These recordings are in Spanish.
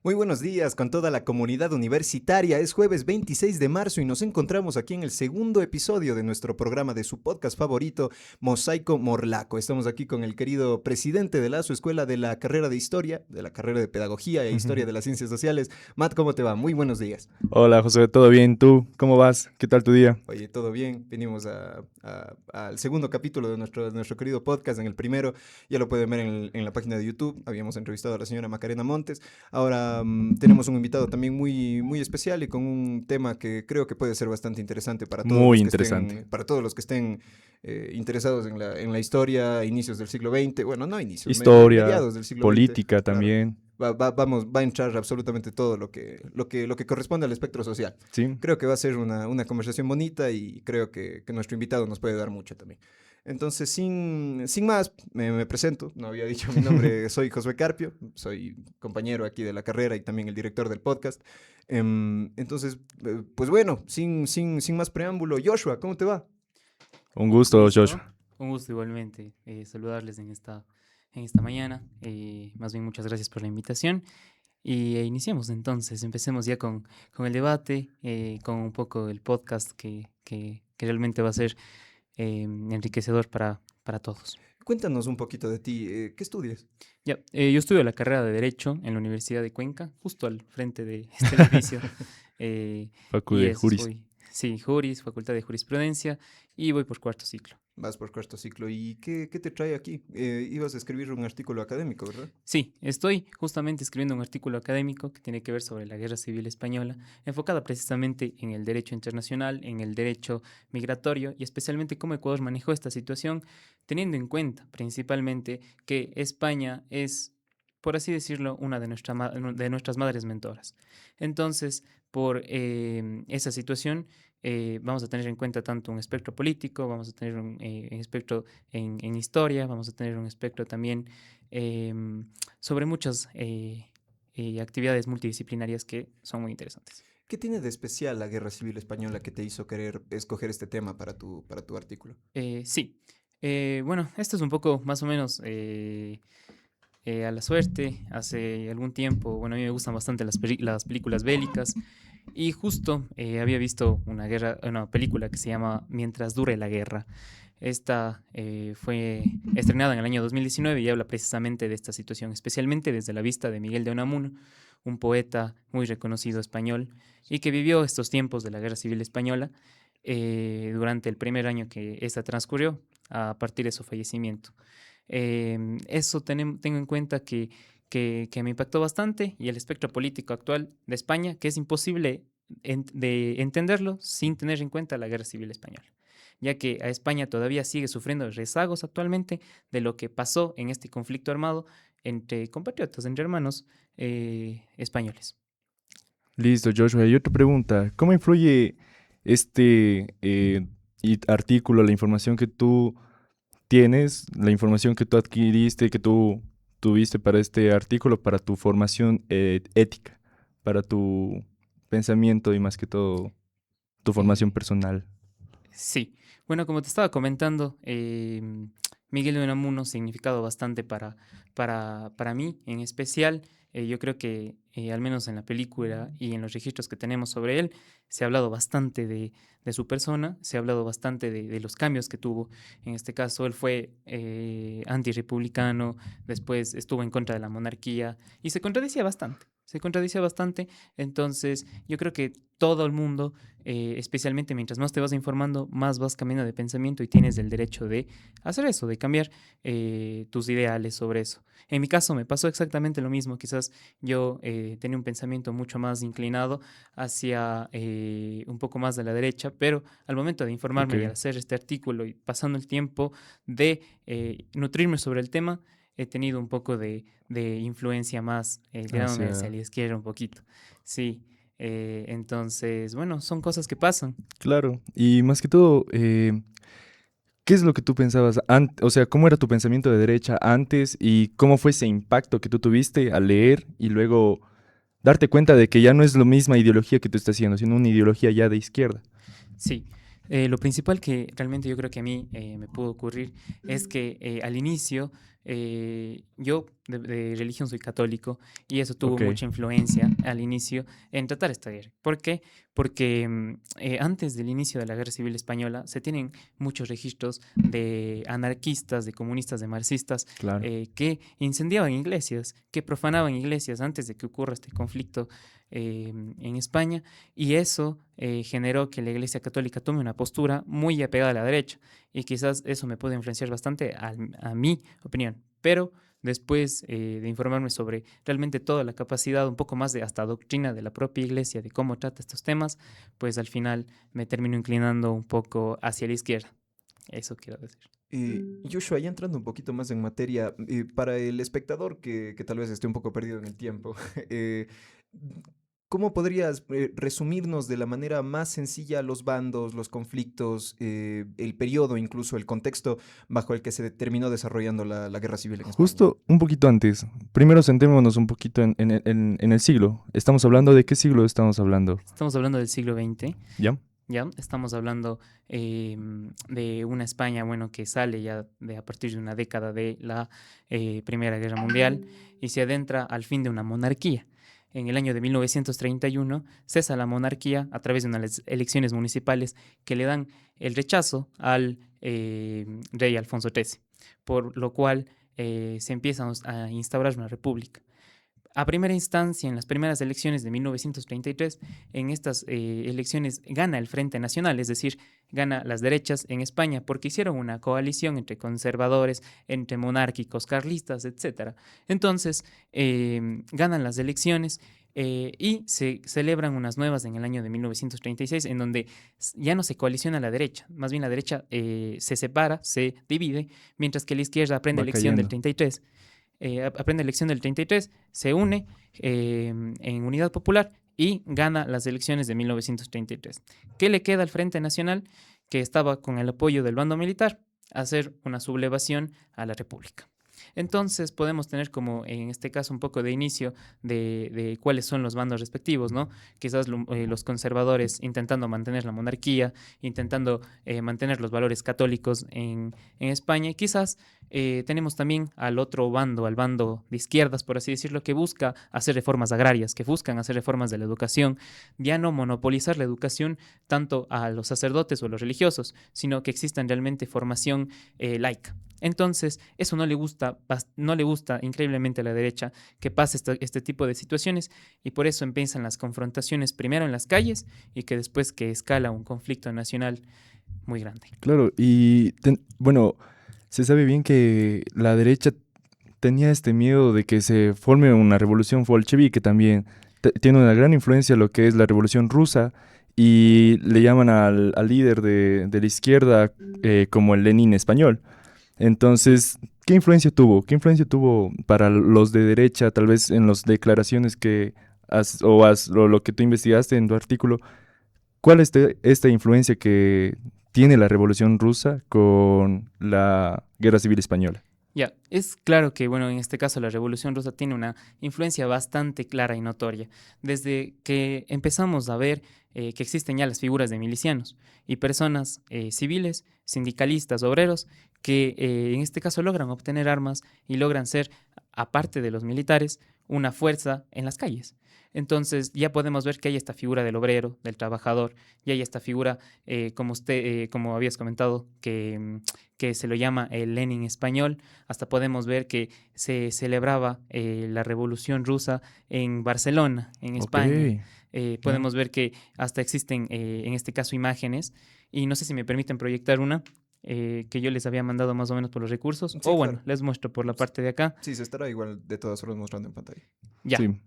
Muy buenos días con toda la comunidad universitaria. Es jueves 26 de marzo y nos encontramos aquí en el segundo episodio de nuestro programa de su podcast favorito, Mosaico Morlaco. Estamos aquí con el querido presidente de la su escuela de la carrera de historia, de la carrera de pedagogía e historia de las ciencias sociales. Matt, ¿cómo te va? Muy buenos días. Hola José, ¿todo bien? ¿Tú cómo vas? ¿Qué tal tu día? Oye, todo bien. Venimos al segundo capítulo de nuestro querido podcast. En el primero ya lo pueden ver en la página de YouTube. Habíamos entrevistado a la señora Macarena Montes. Ahora tenemos un invitado también muy, muy especial y con un tema que creo que puede ser bastante interesante para todos Muy los que interesante. estén, para todos los que estén interesados en la historia, inicios del siglo XX. Bueno, no inicios, Historia, mediados del siglo XX. política Claro. también, Va a entrar absolutamente todo lo que corresponde al espectro social. ¿sí? Creo que va a ser una conversación bonita y creo que nuestro invitado nos puede dar mucho también. Entonces, sin más, me presento. No había dicho mi nombre, soy Josué Carpio, soy compañero aquí de la carrera y también el director del podcast. Entonces, pues bueno, sin más preámbulo, Joshua, ¿cómo te va? Un gusto, Listo, Joshua. un gusto igualmente saludarles en esta mañana. Más bien muchas gracias por la invitación. Y iniciemos entonces, empecemos ya con el debate, con un poco el podcast que realmente va a ser enriquecedor para todos. Cuéntanos un poquito de ti, ¿qué estudias? Ya, yo estudio la carrera de Derecho en la Universidad de Cuenca, justo al frente de este edificio. Facu Y de eso, Juris. sí, Juris, Facultad de Jurisprudencia, y voy por cuarto ciclo. Vas por cuarto ciclo. ¿Y qué te trae aquí? Ibas a escribir un artículo académico, ¿verdad? Sí, estoy justamente escribiendo un artículo académico que tiene que ver sobre la Guerra Civil Española, enfocada precisamente en el derecho internacional, en el derecho migratorio y especialmente cómo Ecuador manejó esta situación, teniendo en cuenta principalmente que España es, por así decirlo, una de nuestras madres mentoras. Entonces, por esa situación, vamos a tener en cuenta tanto un espectro político, vamos a tener un espectro en historia, vamos a tener un espectro también sobre muchas actividades multidisciplinarias que son muy interesantes. ¿Qué tiene de especial la Guerra Civil Española que te hizo querer escoger este tema para tu artículo? Sí, bueno, esto es un poco más o menos a la suerte. Hace algún tiempo, bueno, a mí me gustan bastante las películas bélicas y justo había visto una película que se llama Mientras dure la guerra. Esta fue estrenada en el año 2019 y habla precisamente de esta situación, especialmente desde la vista de Miguel de Unamuno, un poeta muy reconocido español y que vivió estos tiempos de la Guerra Civil Española durante el primer año que esta transcurrió a partir de su fallecimiento. Eso tengo en cuenta que me impactó bastante y el espectro político actual de España, que es imposible de entenderlo sin tener en cuenta la Guerra Civil Española, ya que a España todavía sigue sufriendo rezagos actualmente de lo que pasó en este conflicto armado entre compatriotas, entre hermanos españoles. Listo, Joshua. Y otra pregunta, ¿cómo influye este artículo, la información que tú tienes, la información que tú adquiriste, que tú tuviste para este artículo, para tu formación ética, para tu pensamiento y más que todo tu formación Eh, personal? Sí, bueno, como te estaba comentando, Miguel de Unamuno ha significado bastante para mí en especial. Yo creo que al menos en la película y en los registros que tenemos sobre él, se ha hablado bastante de su persona, se ha hablado bastante de los cambios que tuvo. En este caso, él fue antirrepublicano, después estuvo en contra de la monarquía y se contradicía bastante. Se contradice bastante, entonces yo creo que todo el mundo especialmente mientras más te vas informando, más vas cambiando de pensamiento y tienes el derecho de hacer eso, de cambiar tus ideales sobre eso. En mi caso me pasó exactamente lo mismo, quizás yo tenía un pensamiento mucho más inclinado hacia un poco más de la derecha, pero al momento de Ok. informarme y al hacer este artículo y pasando el tiempo de nutrirme sobre el tema, he tenido un poco de influencia más tirándome hacia Hacia... la izquierda un poquito. Sí. Entonces, bueno, son cosas que pasan. Claro, y más que todo, ¿qué es lo que tú pensabas antes? O sea, ¿cómo era tu pensamiento de derecha antes y cómo fue ese impacto que tú tuviste al leer y luego darte cuenta de que ya no es la misma ideología que tú estás haciendo, sino una ideología ya de izquierda? Sí, lo principal que realmente yo creo que a mí me pudo ocurrir es que al inicio yo de religión soy católico y eso tuvo Ok. mucha influencia al inicio en tratar esta guerra. ¿Por qué? Porque antes del inicio de la Guerra Civil Española se tienen muchos registros de anarquistas, de comunistas, de marxistas Claro. que incendiaban iglesias, que profanaban iglesias antes de que ocurra este conflicto en España, y eso generó que la Iglesia Católica tome una postura muy apegada a la derecha, y quizás eso me puede influenciar bastante a mi opinión, pero después de informarme sobre realmente toda la capacidad, un poco más de hasta doctrina de la propia Iglesia, de cómo trata estos temas, pues al final me termino inclinando un poco hacia la izquierda. Eso quiero decir. Joshua, ya entrando un poquito más en materia, para el espectador que tal vez esté un poco perdido en el tiempo, eh, ¿cómo podrías resumirnos de la manera más sencilla los bandos, los conflictos, el periodo, incluso el contexto bajo el que se terminó desarrollando la guerra civil en España? Justo un poquito antes. Primero sentémonos un poquito en el siglo. ¿Estamos hablando de qué siglo estamos hablando? Estamos hablando del siglo XX. ¿Ya? ¿Ya? Estamos hablando de una España, bueno, que sale ya a partir de una década de la Primera Guerra Mundial y se adentra al fin de una monarquía. En el año de 1931 cesa la monarquía a través de unas elecciones municipales que le dan el rechazo al rey Alfonso XIII, por lo cual se empieza a instaurar una república. A primera instancia, en las primeras elecciones de 1933, en estas elecciones gana el Frente Nacional, es decir, gana las derechas en España, porque hicieron una coalición entre conservadores, entre monárquicos, carlistas, etc. Entonces, ganan las elecciones y se celebran unas nuevas en el año de 1936, en donde ya no se coaliciona la derecha, más bien la derecha se separa, se divide, mientras que la izquierda aprende Va elección del cayendo. 33. Aprende elección del 33, se une en Unidad Popular y gana las elecciones de 1933. ¿Qué le queda al Frente Nacional, que estaba con el apoyo del bando militar? Hacer una sublevación a la República. Entonces podemos tener como en este caso un poco de inicio de cuáles son los bandos respectivos, ¿no? Quizás los conservadores intentando mantener la monarquía, intentando mantener los valores católicos en España, y quizás tenemos también al otro bando, al bando de izquierdas, por así decirlo, que busca hacer reformas agrarias, que buscan hacer reformas de la educación, ya no monopolizar la educación tanto a los sacerdotes o a los religiosos, sino que existan realmente formación laica. Entonces, eso no le gusta increíblemente a la derecha que pase este tipo de situaciones, y por eso empiezan las confrontaciones primero en las calles y que después que escala un conflicto nacional muy grande. Claro, y bueno, se sabe bien que la derecha tenía este miedo de que se forme una revolución bolchevique también. Tiene una gran influencia lo que es la revolución rusa, y le llaman al líder de la izquierda como el Lenin español. Entonces, ¿qué influencia tuvo? ¿Qué influencia tuvo para los de derecha, tal vez en las declaraciones que o lo que tú investigaste en tu artículo? ¿Cuál es esta influencia que tiene la Revolución Rusa con la Guerra Civil Española? Ya, es claro que, bueno, en este caso la Revolución Rusa tiene una influencia bastante clara y notoria. Desde que empezamos a ver que existen ya las figuras de milicianos y personas civiles, sindicalistas, obreros, que en este caso logran obtener armas y logran ser, aparte de los militares, una fuerza en las calles. Entonces ya podemos ver que hay esta figura del obrero, del trabajador, y hay esta figura, como habías comentado, que se lo llama el Lenin español. Hasta podemos ver que se celebraba la Revolución Rusa en Barcelona, en España. Podemos ver que hasta existen, en este caso, imágenes, y no sé si me permiten proyectar una que yo les había mandado más o menos por los recursos, Sí, o bueno, claro. les muestro por la parte de acá. Sí, se estará igual de todas formas mostrando en pantalla. Ya, Sí.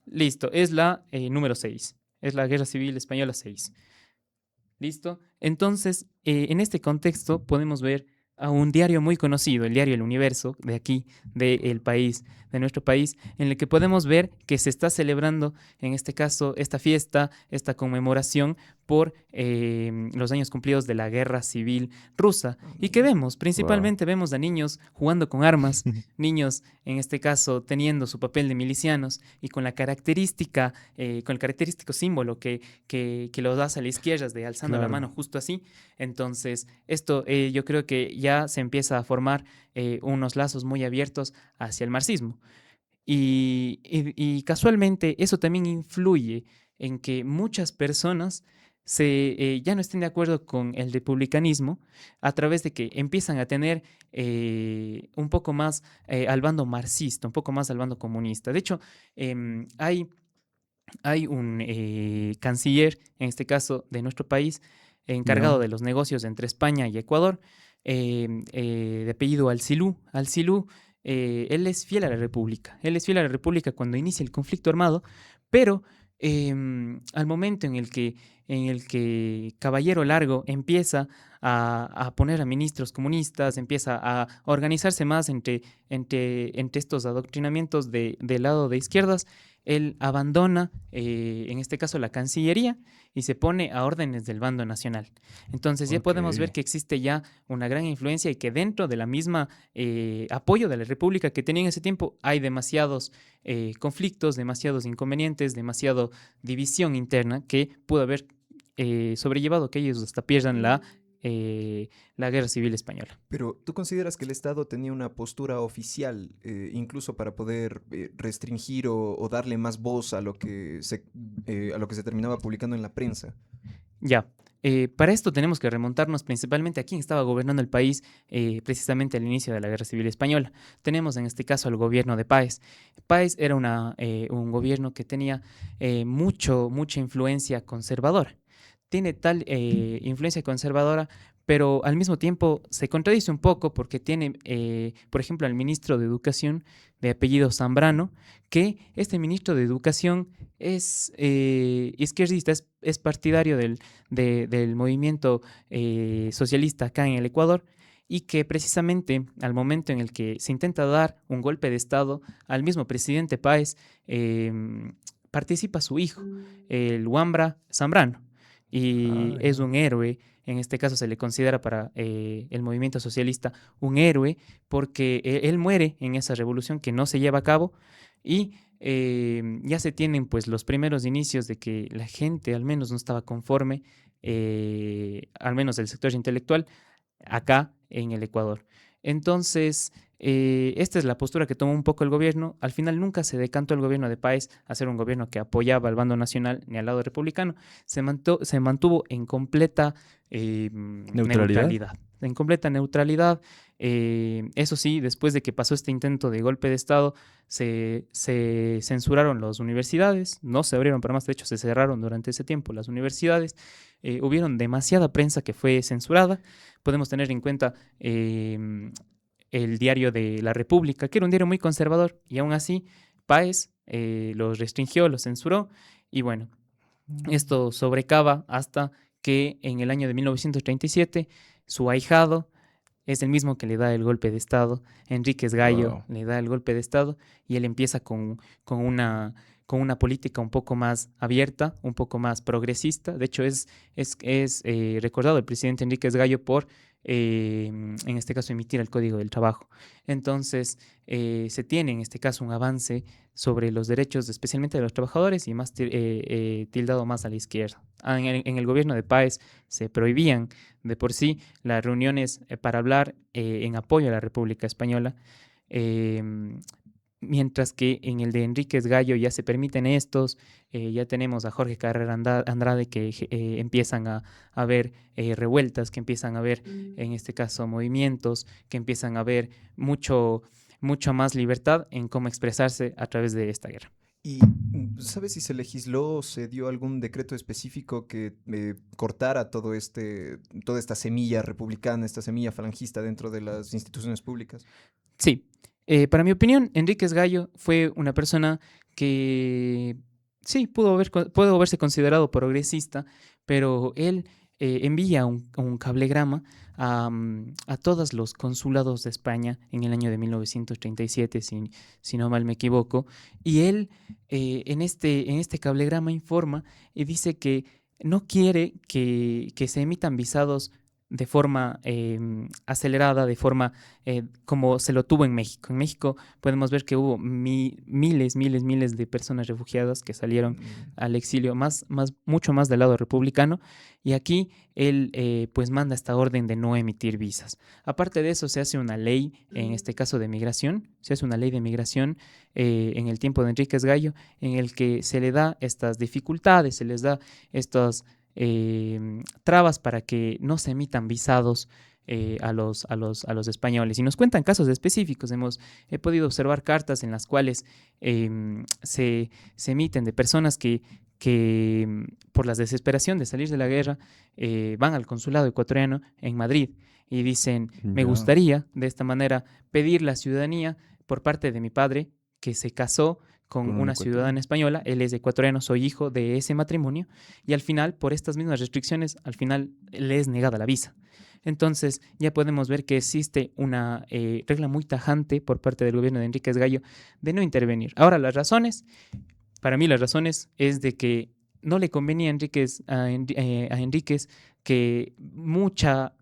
listo, es la número 6, es la Guerra Civil Española 6. ¿Listo? Entonces, en este contexto podemos ver a un diario muy conocido, el diario El Universo, de aquí, del país, de nuestro país, en el que podemos ver que se está celebrando, en este caso, esta fiesta, esta conmemoración por los años cumplidos de la Guerra Civil Rusa. Y que vemos, principalmente vemos a niños jugando con armas, niños, en este caso, teniendo su papel de milicianos y con la característica, con el característico símbolo que los hace a la izquierda, de alzando la Claro. mano justo así. Entonces, esto yo creo que ya ya se empieza a formar unos lazos muy abiertos hacia el marxismo. Y casualmente eso también influye en que muchas personas ya no estén de acuerdo con el republicanismo a través de que empiezan a tener un poco más al bando marxista, un poco más al bando comunista. De hecho, hay un canciller, en este caso de nuestro país, encargado ¿no? de los negocios entre España y Ecuador, de apellido Alcilú. Alcilú, él es fiel a la República. Él es fiel a la República cuando inicia el conflicto armado, pero al momento en el que Caballero Largo empieza a poner a ministros comunistas, empieza a organizarse más entre estos adoctrinamientos del lado de izquierdas, él abandona, en este caso, la Cancillería y se pone a órdenes del bando nacional. Entonces ya Ok. podemos ver que existe ya una gran influencia y que dentro de la misma apoyo de la República que tenía en ese tiempo hay demasiados conflictos, demasiados inconvenientes, demasiado división interna que pudo haber sobrellevado que ellos hasta pierdan la Guerra Civil Española. Pero ¿tú consideras que el Estado tenía una postura oficial, incluso para poder restringir o darle más voz a lo que se terminaba publicando en la prensa? Ya, para esto tenemos que remontarnos principalmente a quién estaba gobernando el país precisamente al inicio de la Guerra Civil Española. Tenemos en este caso al gobierno de Páez. Páez era un gobierno que tenía mucha influencia conservadora. Tiene tal influencia conservadora, pero al mismo tiempo se contradice un poco porque tiene, por ejemplo, al ministro de Educación de apellido Zambrano, que este ministro de Educación es izquierdista, es partidario del movimiento socialista acá en el Ecuador y que precisamente al momento en el que se intenta dar un golpe de Estado al mismo presidente Páez, participa su hijo, el Wambra Zambrano, y Ah, es ya. un héroe. En este caso se le considera para el movimiento socialista un héroe porque él muere en esa revolución que no se lleva a cabo y ya se tienen pues los primeros inicios de que la gente al menos no estaba conforme, al menos el sector intelectual, acá en el Ecuador. Entonces, esta es la postura que tomó un poco el gobierno. Al final nunca se decantó el gobierno de Páez a ser un gobierno que apoyaba al bando nacional ni al lado republicano. Se mantuvo en completa ¿Neutralidad? neutralidad. En completa neutralidad. Eso sí, después de que pasó este intento de golpe de Estado, se censuraron las universidades, no se abrieron para más, de hecho se cerraron durante ese tiempo las universidades, hubieron demasiada prensa que fue censurada. Podemos tener en cuenta el diario de La República, que era un diario muy conservador, y aún así Páez los restringió, los censuró, y bueno, esto sobrecava hasta que en el año de 1937 su ahijado es el mismo que le da el golpe de Estado, Enríquez Gallo Wow. le da el golpe de Estado y él empieza con una política un poco más abierta, un poco más progresista. De hecho, es recordado el presidente Enríquez Gallo por, en este caso, emitir el Código del Trabajo. Entonces, se tiene en este caso un avance sobre los derechos, especialmente de los trabajadores, y más tildado más a la izquierda. En el gobierno de Páez se prohibían de por sí las reuniones para hablar en apoyo a la República Española, mientras que en el de Enríquez Gallo ya se permiten estos, ya tenemos a Jorge Carrera Andrade que empiezan a haber revueltas, que empiezan a haber, en este caso, movimientos, que empiezan a haber mucha más libertad en cómo expresarse a través de esta guerra. ¿Y sabes si se legisló o se dio algún decreto específico que cortara toda esta semilla republicana, esta semilla falangista dentro de las instituciones públicas? Sí, para mi opinión, Enríquez Gallo fue una persona que sí pudo haberse considerado progresista, pero él envía un cablegrama a todos los consulados de España en el año de 1937, si no mal me equivoco, y él en este cablegrama informa y dice que no quiere que se emitan visados de forma acelerada, de forma como se lo tuvo en México. En México podemos ver que hubo miles de personas refugiadas que salieron al exilio, mucho más del lado republicano, y aquí él pues manda esta orden de no emitir visas. Aparte de eso, se hace una ley, en este caso de migración, en el tiempo de Enríquez Gallo, en el que se le da estas dificultades, se les da estas trabas para que no se emitan visados a los españoles. Y nos cuentan casos específicos. He podido observar cartas en las cuales se emiten de personas que por la desesperación de salir de la guerra van al consulado ecuatoriano en Madrid y dicen, me gustaría de esta manera pedir la ciudadanía por parte de mi padre, que se casó con una ciudadana española, él es ecuatoriano, soy hijo de ese matrimonio, y al final, por estas mismas restricciones, al final le es negada la visa. Entonces, ya podemos ver que existe una regla muy tajante por parte del gobierno de Enríquez Gallo de no intervenir. Ahora, para mí las razones es de que no le convenía a Enríquez que mucha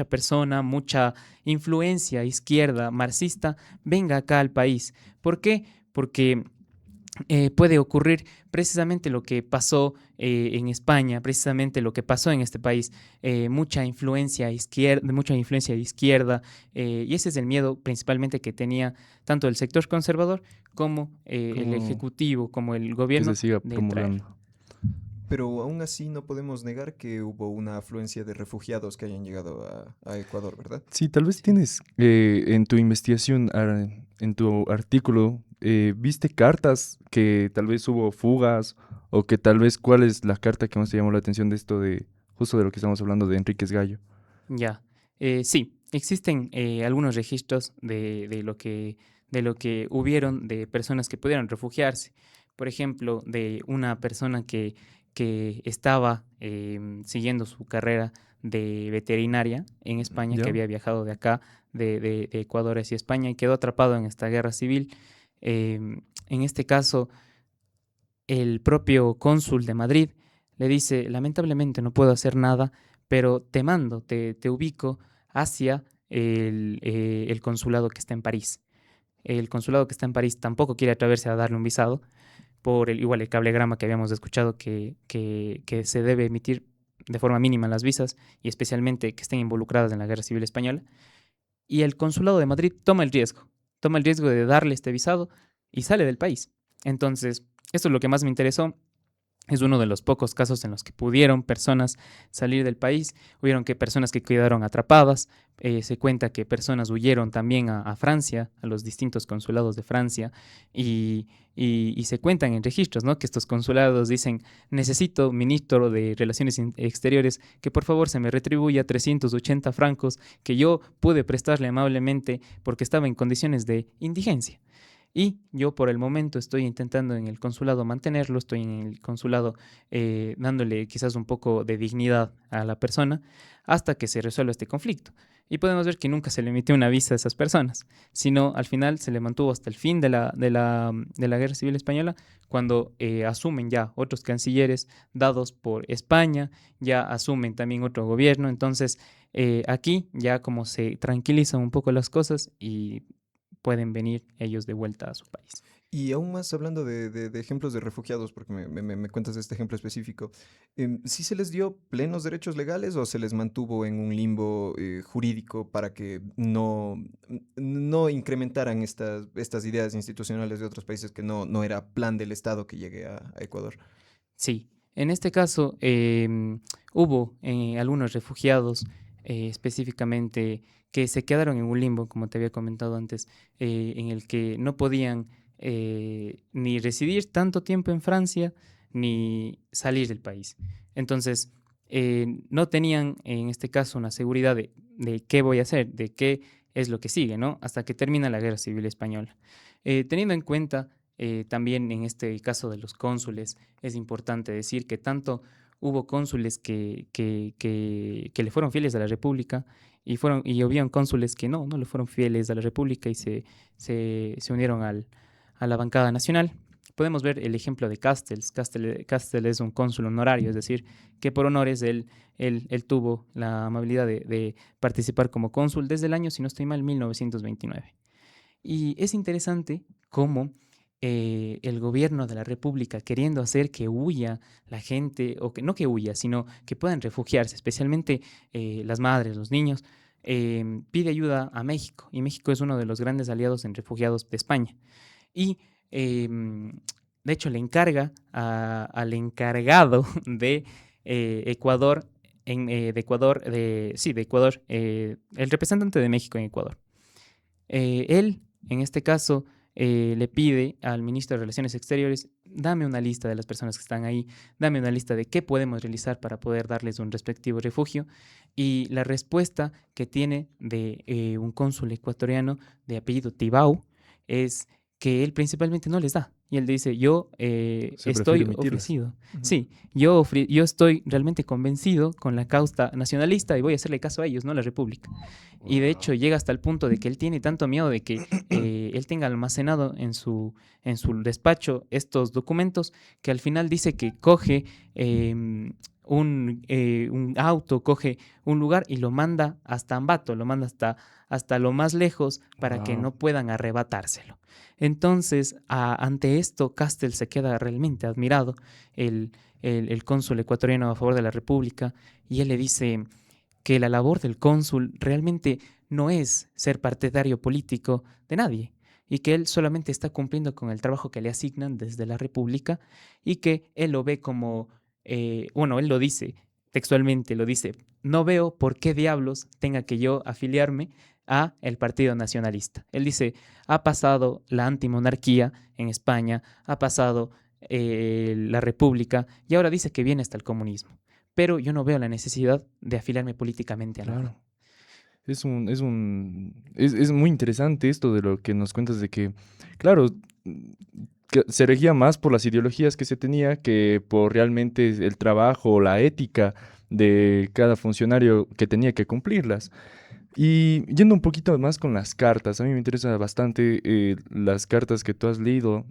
persona, mucha influencia izquierda, marxista, venga acá al país. ¿Por qué? Porque puede ocurrir precisamente lo que pasó en España, precisamente lo que pasó en este país, mucha influencia izquierda, y ese es el miedo principalmente que tenía tanto el sector conservador como el ejecutivo, como el gobierno. Que se siga promulgando. Pero aún así no podemos negar que hubo una afluencia de refugiados que hayan llegado a Ecuador, ¿verdad? Sí, tal vez tienes en tu investigación, en tu artículo, ¿viste cartas que tal vez hubo fugas o que tal vez cuál es la carta que más te llamó la atención de esto justo de lo que estamos hablando de Enríquez Gallo? Ya, sí, existen algunos registros de lo que hubieron de personas que pudieron refugiarse. Por ejemplo, de una persona que estaba siguiendo su carrera de veterinaria en España, que había viajado de acá, de Ecuador hacia España, y quedó atrapado en esta guerra civil. En este caso, el propio cónsul de Madrid le dice, lamentablemente no puedo hacer nada, pero te mando, te ubico hacia el consulado que está en París. El consulado que está en París tampoco quiere atreverse a darle un visado, por igual el cablegrama que habíamos escuchado que se debe emitir de forma mínima las visas, y especialmente que estén involucradas en la Guerra Civil Española. Y el consulado de Madrid toma el riesgo de darle este visado y sale del país. Entonces, esto es lo que más me interesó. Es uno de los pocos casos en los que pudieron personas salir del país. Hubieron personas que quedaron atrapadas. Se cuenta que personas huyeron también a Francia, a los distintos consulados de Francia. Y se cuentan en registros, ¿no?, que estos consulados dicen, necesito, ministro de Relaciones Exteriores, que por favor se me retribuya 380 francos que yo pude prestarle amablemente porque estaba en condiciones de indigencia. Y yo por el momento estoy intentando en el consulado mantenerlo, estoy en el consulado dándole quizás un poco de dignidad a la persona hasta que se resuelva este conflicto. Y podemos ver que nunca se le emitió una visa a esas personas, sino al final se le mantuvo hasta el fin de la Guerra Civil Española, cuando asumen ya otros cancilleres dados por España, ya asumen también otro gobierno. Entonces aquí ya como se tranquilizan un poco las cosas y pueden venir ellos de vuelta a su país. Y aún más hablando de ejemplos de refugiados, porque me cuentas de este ejemplo específico, ¿sí se les dio plenos derechos legales o se les mantuvo en un limbo jurídico para que no incrementaran estas ideas institucionales de otros países, que no era plan del Estado que llegue a Ecuador? Sí, en este caso hubo algunos refugiados específicamente que se quedaron en un limbo, como te había comentado antes, en el que no podían ni residir tanto tiempo en Francia ni salir del país. Entonces, no tenían en este caso una seguridad de qué voy a hacer, de qué es lo que sigue, ¿no?, hasta que termina la Guerra Civil Española. Teniendo en cuenta también en este caso de los cónsules, es importante decir que tanto hubo cónsules que le fueron fieles a la República y habían cónsules que no le fueron fieles a la República y se unieron a la bancada nacional. podemos ver el ejemplo de Castells. Castells es un cónsul honorario, es decir, que por honores él tuvo la amabilidad de participar como cónsul desde el año, si no estoy mal, 1929. Y es interesante cómo el gobierno de la República, queriendo hacer que huya la gente, o que no que huya, sino que puedan refugiarse, especialmente las madres, los niños, pide ayuda a México. Y México es uno de los grandes aliados en refugiados de España. Y de hecho le encarga al encargado de Ecuador, de Ecuador, el representante de México en Ecuador. Él, en este caso, le pide al ministro de Relaciones Exteriores: dame una lista de las personas que están ahí, dame una lista de qué podemos realizar para poder darles un respectivo refugio. Y la respuesta que tiene de un cónsul ecuatoriano de apellido Tibau es que él principalmente no les da. Y él dice: yo estoy ofrecido. Sí, yo estoy realmente convencido con la causa nacionalista y voy a hacerle caso a ellos, no a la República. Y de hecho llega hasta el punto de que él tiene tanto miedo de que él tenga almacenado en su despacho estos documentos, que al final dice que coge un auto, coge un lugar y lo manda hasta Ambato, lo manda hasta lo más lejos para que no puedan arrebatárselo. Entonces, ante esto, Castells se queda realmente admirado, el cónsul ecuatoriano a favor de la República, y él le dice que la labor del cónsul realmente no es ser partidario político de nadie, y que él solamente está cumpliendo con el trabajo que le asignan desde la República, y que él lo ve como, él lo dice textualmente, lo dice: no veo por qué diablos tenga que yo afiliarme a el Partido Nacionalista. Él dice: ha pasado la antimonarquía en España, ha pasado la República, y ahora dice que viene hasta el comunismo. Pero yo no veo la necesidad de afiliarme políticamente a nadie. Es muy interesante esto de lo que nos cuentas, de que, claro, que se regía más por las ideologías que se tenía que por realmente el trabajo o la ética de cada funcionario que tenía que cumplirlas. Y yendo un poquito más con las cartas, a mí me interesa bastante las cartas que tú has leído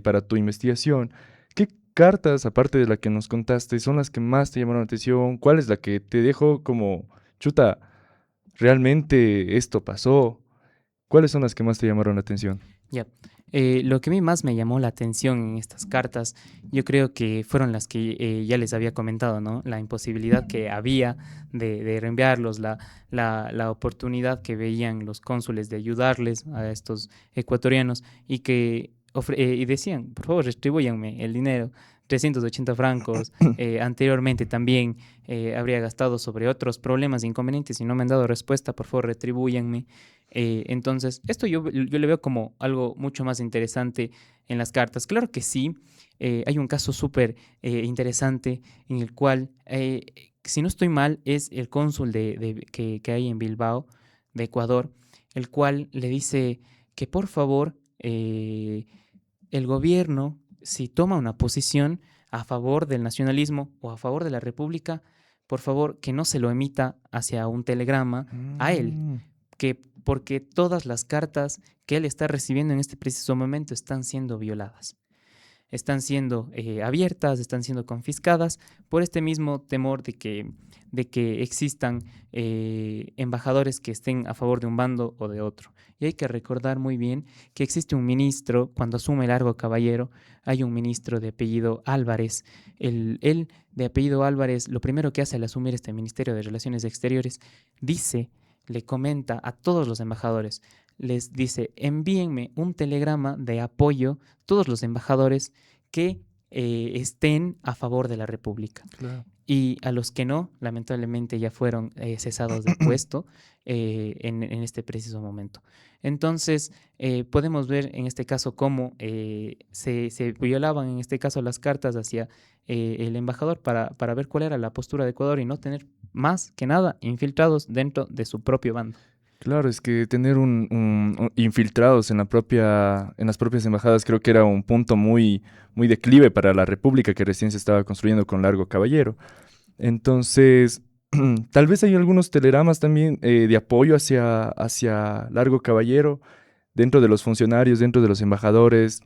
para tu investigación. ¿Qué cartas, aparte de la que nos contaste, son las que más te llamaron la atención? ¿Cuál es la que te dejó como, chuta, realmente esto pasó? ¿Cuáles son las que más te llamaron la atención? Ya. Lo que a mí más me llamó la atención en estas cartas, yo creo que fueron las que ya les había comentado, ¿no? La imposibilidad que había de reenviarlos, la oportunidad que veían los cónsules de ayudarles a estos ecuatorianos, y que y decían: por favor, retribúyanme el dinero, 380 francos. Anteriormente también habría gastado sobre otros problemas e inconvenientes y no me han dado respuesta, por favor, retribúyanme. Entonces, esto yo le veo como algo mucho más interesante en las cartas. Claro que sí, hay un caso súper interesante en el cual, si no estoy mal, es el cónsul que hay en Bilbao, de Ecuador, el cual le dice que por favor el gobierno, si toma una posición a favor del nacionalismo o a favor de la República, por favor que no se lo emita hacia un telegrama a él, porque todas las cartas que él está recibiendo en este preciso momento están siendo violadas. Están siendo abiertas, están siendo confiscadas por este mismo temor de que existan embajadores que estén a favor de un bando o de otro. Y hay que recordar muy bien que existe un ministro, cuando asume Largo Caballero, hay un ministro de apellido Álvarez. Él de apellido Álvarez, lo primero que hace al asumir este Ministerio de Relaciones Exteriores, le comenta a todos los embajadores, les dice: envíenme un telegrama de apoyo, todos los embajadores que estén a favor de la República. Claro. Y a los que no, lamentablemente ya fueron cesados de puesto en este preciso momento. Entonces, podemos ver en este caso cómo se violaban en este caso las cartas hacia el embajador para ver cuál era la postura de Ecuador y no tener más que nada infiltrados dentro de su propio bando. Claro, es que tener infiltrados en las propias embajadas creo que era un punto muy, muy declive para la República que recién se estaba construyendo con Largo Caballero. Entonces, tal vez hay algunos telegramas también de apoyo hacia Largo Caballero dentro de los funcionarios, dentro de los embajadores.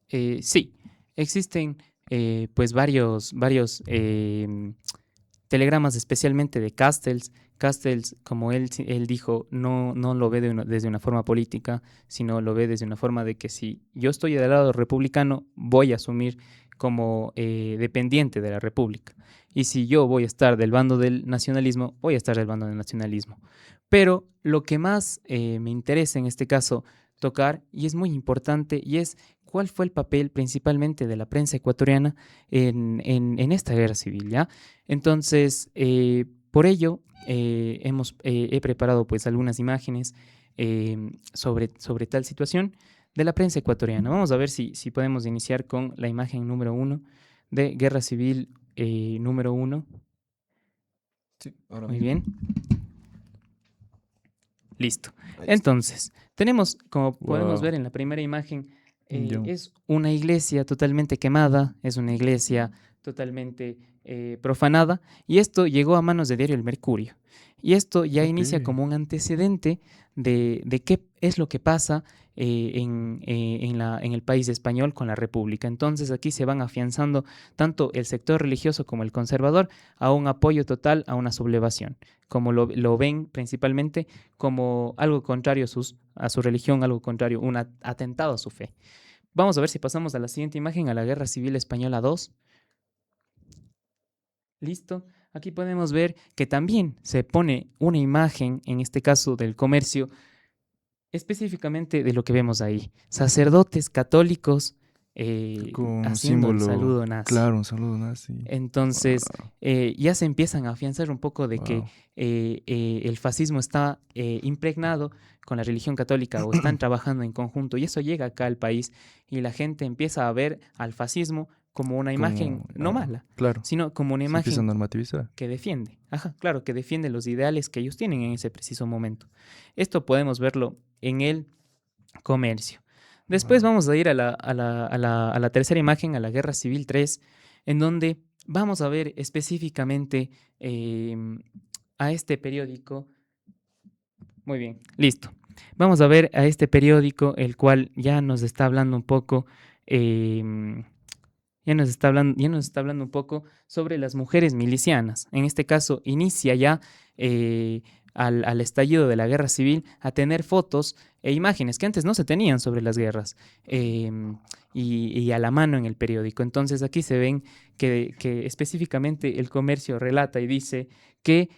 Sí, existen pues varios telegramas, especialmente de Castells. Castells, como él dijo, no lo ve desde una forma política, sino lo ve desde una forma de que si yo estoy del lado republicano, voy a asumir como dependiente de la república. Y si yo voy a estar del bando del nacionalismo, voy a estar del bando del nacionalismo. Pero lo que más me interesa en este caso tocar, y es muy importante, y es cuál fue el papel principalmente de la prensa ecuatoriana en esta guerra civil, ¿ya? Entonces, por ello, he preparado pues algunas imágenes sobre tal situación de la prensa ecuatoriana. Vamos a ver si podemos iniciar con la imagen número 1 de Guerra Civil número 1. Sí, ahora Muy mismo. bien. Listo. Ahí está. Entonces, tenemos, como podemos Wow. ver en la primera imagen, Ya. es una iglesia totalmente quemada, es una iglesia totalmente profanada, y esto llegó a manos de Diario El Mercurio. Y esto ya inicia Ok. como un antecedente de qué es lo que pasa en el país español con la República. Entonces aquí se van afianzando tanto el sector religioso como el conservador a un apoyo total a una sublevación, como lo ven principalmente como algo contrario a su religión, algo contrario, un atentado a su fe. Vamos a ver si pasamos a la siguiente imagen, a la Guerra Civil Española 2. Listo. Aquí podemos ver que también se pone una imagen, en este caso del comercio, específicamente de lo que vemos ahí. Sacerdotes católicos Con un haciendo el símbolo, saludo nazi. claro, un saludo nazi. Entonces, Wow. ya se empiezan a afianzar un poco de que Wow. el fascismo está impregnado con la religión católica o están trabajando en conjunto, y eso llega acá al país y la gente empieza a ver al fascismo como una imagen Como, no mala, claro, sino como una se empieza a imagen normativizar. que defiende, claro, que defiende los ideales que ellos tienen en ese preciso momento. Esto podemos verlo en el comercio. Después Wow. vamos a ir a la tercera imagen, a la Guerra Civil 3, en donde vamos a ver específicamente a este periódico. Muy bien, listo. Vamos a ver a este periódico, el cual ya nos está hablando un poco, ya nos está hablando un poco sobre las mujeres milicianas. En este caso, inicia ya eh, al estallido de la guerra civil a tener fotos e imágenes que antes no se tenían sobre las guerras, y a la mano en el periódico. Entonces aquí se ven que específicamente el comercio relata y dice que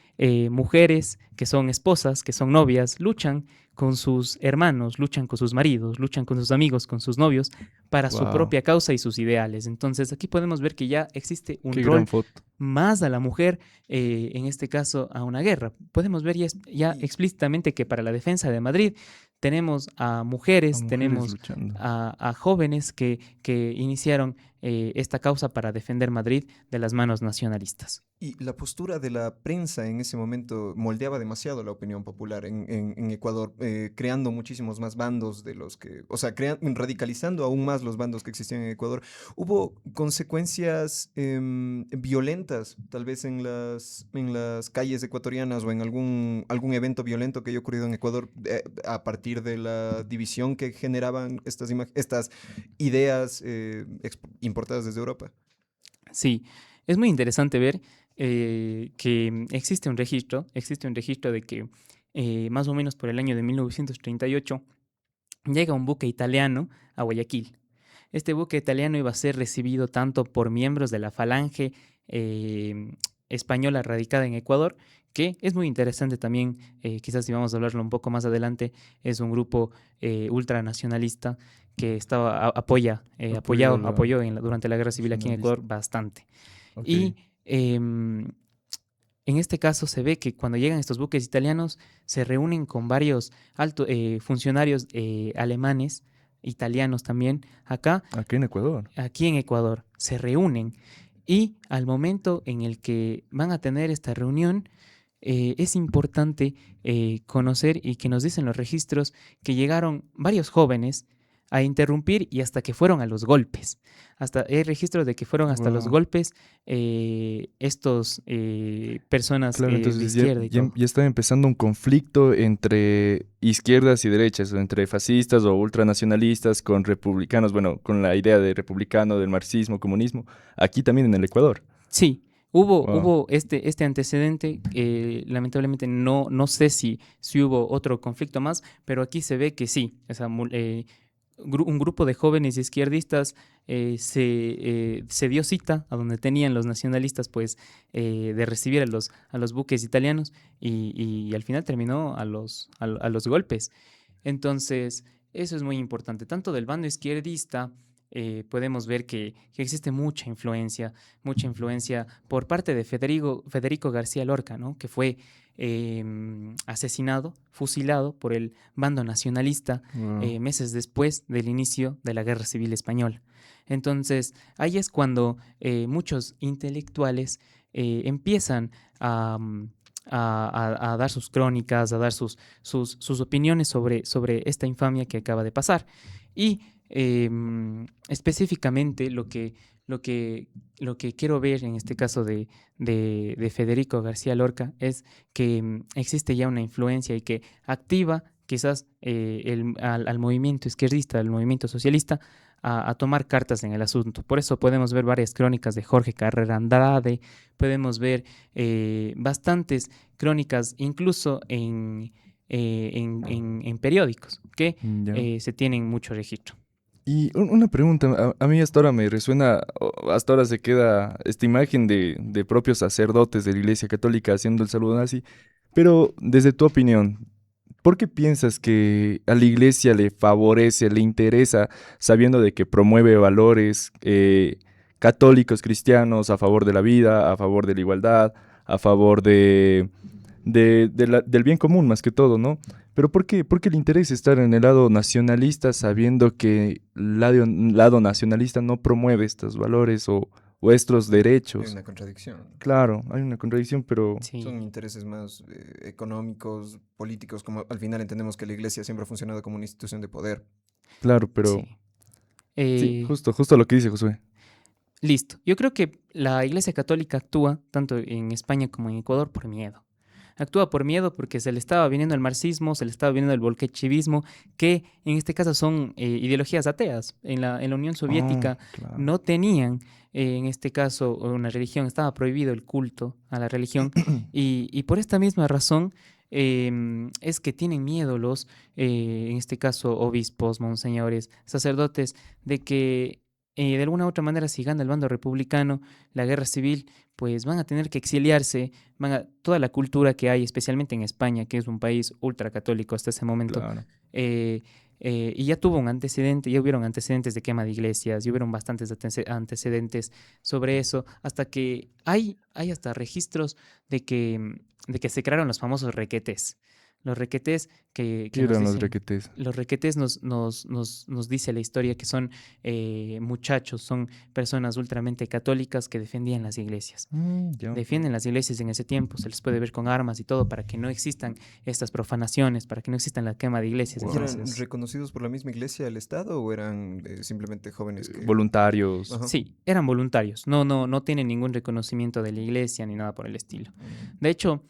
mujeres que son esposas, que son novias, luchan con sus hermanos, luchan con sus maridos, luchan con sus amigos, con sus novios, para su Wow. propia causa y sus ideales. Entonces aquí podemos ver que ya existe un Qué rol gran foto. más a la mujer, en este caso a una guerra. Podemos ver ya Y explícitamente que para la defensa de Madrid tenemos a A mujeres, mujeres tenemos luchando. a jóvenes que iniciaron esta causa para defender Madrid de las manos nacionalistas. Y la postura de la prensa en ese momento moldeaba demasiado la opinión popular en Ecuador, creando muchísimos más bandos de los que, o sea, radicalizando aún más los bandos que existían en Ecuador. Hubo consecuencias violentas, tal vez en las calles ecuatorianas o en algún evento violento que haya ocurrido en Ecuador, a partir de la división que generaban estas ideas importadas desde Europa. Sí, es muy interesante ver que existe un registro de que más o menos por el año de 1938 llega un buque italiano a Guayaquil. Este buque italiano iba a ser recibido tanto por miembros de la falange eh, española radicada en Ecuador, que es muy interesante también, quizás si vamos a hablarlo un poco más adelante, es un grupo ultranacionalista que Apoyó a la apoyó durante la guerra civil aquí en Ecuador nacionalista. bastante. Ok. Y en este caso se ve que cuando llegan estos buques italianos se reúnen con varios funcionarios alemanes, italianos también, Aquí en Ecuador. aquí en Ecuador, se reúnen, y al momento en el que van a tener esta reunión, es importante conocer, y que nos dicen los registros, que llegaron varios jóvenes a interrumpir y hasta que fueron a los golpes. Hasta hay registros de que fueron hasta los Wow. golpes estos personas Claro, de entonces izquierda y todo. ya está empezando un conflicto entre izquierdas y derechas, o entre fascistas o ultranacionalistas con republicanos, bueno, con la idea de republicano, del marxismo, comunismo, aquí también en el Ecuador. Sí, Wow. hubo este antecedente, lamentablemente no sé si hubo otro conflicto más, pero aquí se ve que sí, o sea, un grupo de jóvenes izquierdistas se dio cita a donde tenían los nacionalistas pues de recibir a los buques italianos y al final terminó a los golpes. Entonces, eso es muy importante. Tanto del bando izquierdista podemos ver que existe mucha influencia por parte de Federico García Lorca, ¿no? Que fue asesinado, fusilado por el bando nacionalista Wow. meses después del inicio de la Guerra Civil Española. Entonces, ahí es cuando muchos intelectuales empiezan a, a dar sus crónicas, a dar sus opiniones sobre esta infamia que acaba de pasar. Y específicamente lo que, lo que quiero ver en este caso de Federico García Lorca es que existe ya una influencia y que activa quizás al movimiento izquierdista, al movimiento socialista, a tomar cartas en el asunto. Por eso podemos ver varias crónicas de Jorge Carrera Andrade, podemos ver bastantes crónicas incluso en periódicos que Ya. se tienen mucho registro. Y una pregunta, a mí hasta ahora me resuena, hasta ahora se queda esta imagen de propios sacerdotes de la Iglesia Católica haciendo el saludo nazi, pero desde tu opinión, ¿por qué piensas que a la Iglesia le favorece, le interesa, sabiendo de que promueve valores católicos, cristianos, a favor de la vida, a favor de la igualdad, a favor del bien común más que todo, ¿no? Pero por qué le interesa estar en el lado nacionalista sabiendo que el lado nacionalista no promueve estos valores o estos Hay derechos? una contradicción. Claro, hay una contradicción, pero Sí, Son intereses más económicos, políticos, como al final entendemos que la iglesia siempre ha funcionado como una institución de poder. claro, pero sí. sí, Eh, justo lo que dice Josué. listo. Yo creo que la Iglesia Católica actúa, tanto en España como en Ecuador, por miedo. Actúa por miedo porque se le estaba viniendo el marxismo, se le estaba viniendo el bolchevicismo, que en este caso son ideologías ateas. En la Unión Oh, Soviética claro. no tenían, en este caso, una religión, estaba prohibido el culto a la religión. Y por esta misma razón es que tienen miedo los, en este caso, obispos, monseñores, sacerdotes, de que de alguna u otra manera, si gana el bando republicano, la guerra civil, pues van a tener que exiliarse, toda la cultura que hay, especialmente en España, que es un país ultracatólico hasta ese momento, Claro. eh, y ya tuvo un antecedente, ya hubieron antecedentes de quema de iglesias, ya hubieron bastantes antecedentes sobre eso, hasta que hay hasta registros de que se crearon los famosos requetés. Los requetés ¿Qué que nos eran los dicen, requetés? los requetés nos dice la historia que son muchachos, son personas ultramente católicas que defendían las iglesias. Ya. Defienden las iglesias en ese tiempo, se les puede ver con armas y todo para que no existan estas profanaciones, para que no existan la quema de iglesias. ¿Y Wow. eran Entonces, reconocidos por la misma iglesia del Estado o eran simplemente jóvenes que... Voluntarios. Ajá. sí, eran voluntarios, no tienen ningún reconocimiento de la iglesia ni nada por el estilo. De hecho,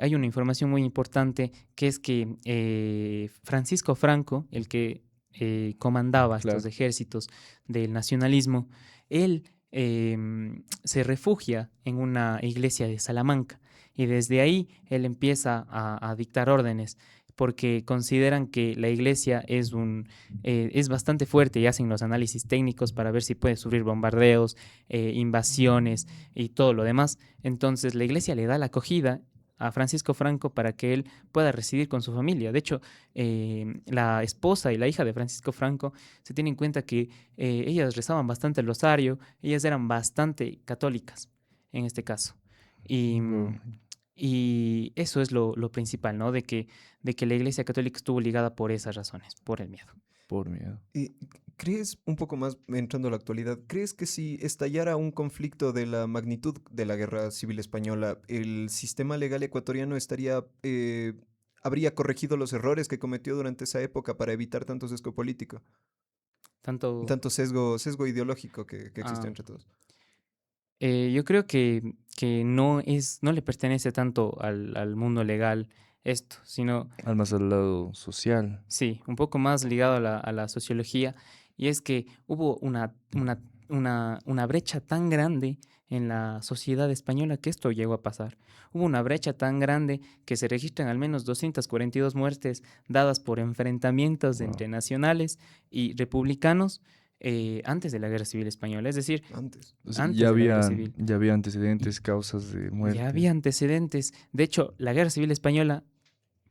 hay una información muy importante que es que Francisco Franco, el que comandaba estos Claro. ejércitos del nacionalismo, él se refugia en una iglesia de Salamanca y desde ahí él empieza a dictar órdenes porque consideran que la iglesia es bastante fuerte y hacen los análisis técnicos para ver si puede sufrir bombardeos, invasiones y todo lo demás. Entonces la iglesia le da la acogida a Francisco Franco para que él pueda residir con su familia. De hecho, la esposa y la hija de Francisco Franco se tiene en cuenta que ellas rezaban bastante el rosario, ellas eran bastante católicas en este caso. Y, Wow. y eso es lo principal, ¿no? De que la Iglesia Católica estuvo ligada por esas razones, por el miedo. Por miedo. ¿Y crees, un poco más entrando a la actualidad, crees que si estallara un conflicto de la magnitud de la Guerra Civil Española, el sistema legal ecuatoriano habría corregido los errores que cometió durante esa época para evitar tanto sesgo político? Tanto, tanto sesgo ideológico que existe ah, entre todos. yo creo que no le pertenece tanto al mundo legal esto, sino Al más al lado social. sí, un poco más ligado a la sociología, y es que hubo una brecha tan grande en la sociedad española que esto llegó a pasar. Hubo una brecha tan grande que se registran al menos 242 muertes dadas por enfrentamientos Wow. entre nacionales y republicanos antes de la Guerra Civil Española, es decir, Antes. O sea, antes de la Guerra Civil. ya había Y antecedentes, causas de ya muerte. había antecedentes. De hecho, la Guerra Civil Española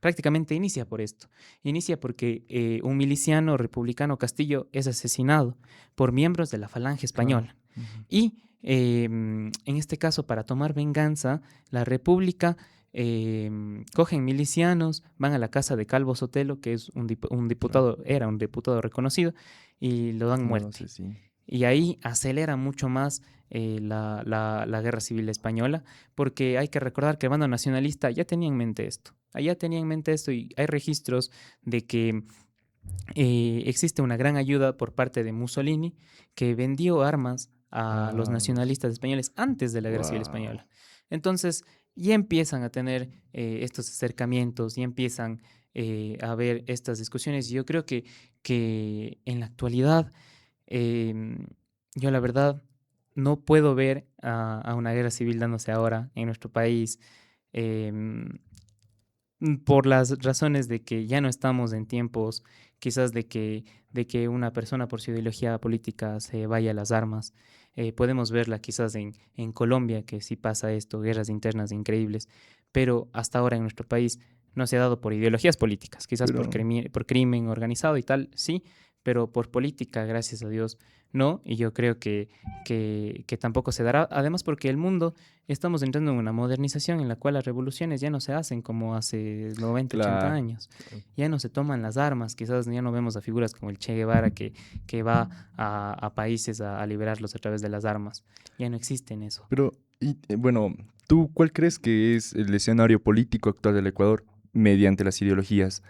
prácticamente inicia por esto. Inicia porque un miliciano republicano Castillo es asesinado por miembros de la Falange Claro. Española. Ujú. Y en este caso, para tomar venganza, la República cogen milicianos, van a la casa de Calvo Sotelo, que es un Claro. diputado, era un diputado reconocido, y lo dan No lo muerte. sé, sí. Y ahí acelera mucho más la guerra civil española, porque hay que recordar que el bando nacionalista ya tenía en mente esto. Ya tenía en mente esto y hay registros de que existe una gran ayuda por parte de Mussolini que vendió armas a los Ah, nacionalistas españoles antes de la guerra civil wow. española. Entonces ya empiezan a tener estos acercamientos, ya empiezan a haber estas discusiones y yo creo que en la actualidad Em, yo la verdad no puedo ver a una guerra civil dándose ahora en nuestro país em, por las razones de que ya no estamos en tiempos quizás de que una persona por su ideología política se vaya a las armas. Podemos verla quizás en Colombia, que sí pasa esto, guerras internas increíbles, pero hasta ahora en nuestro país no se ha dado por ideologías políticas, quizás Pero, por crimen organizado y tal, sí, pero por política, gracias a Dios, no, y yo creo que tampoco se dará, además porque el mundo estamos entrando en una modernización en la cual las revoluciones ya no se hacen como hace 90 80 claro. años, ya no se toman las armas, quizás ya no vemos a figuras como el Che Guevara que va a países a liberarlos a través de las armas, ya no existen eso. Pero, bueno, ¿tú cuál crees que es el escenario político actual del Ecuador mediante las ideologías?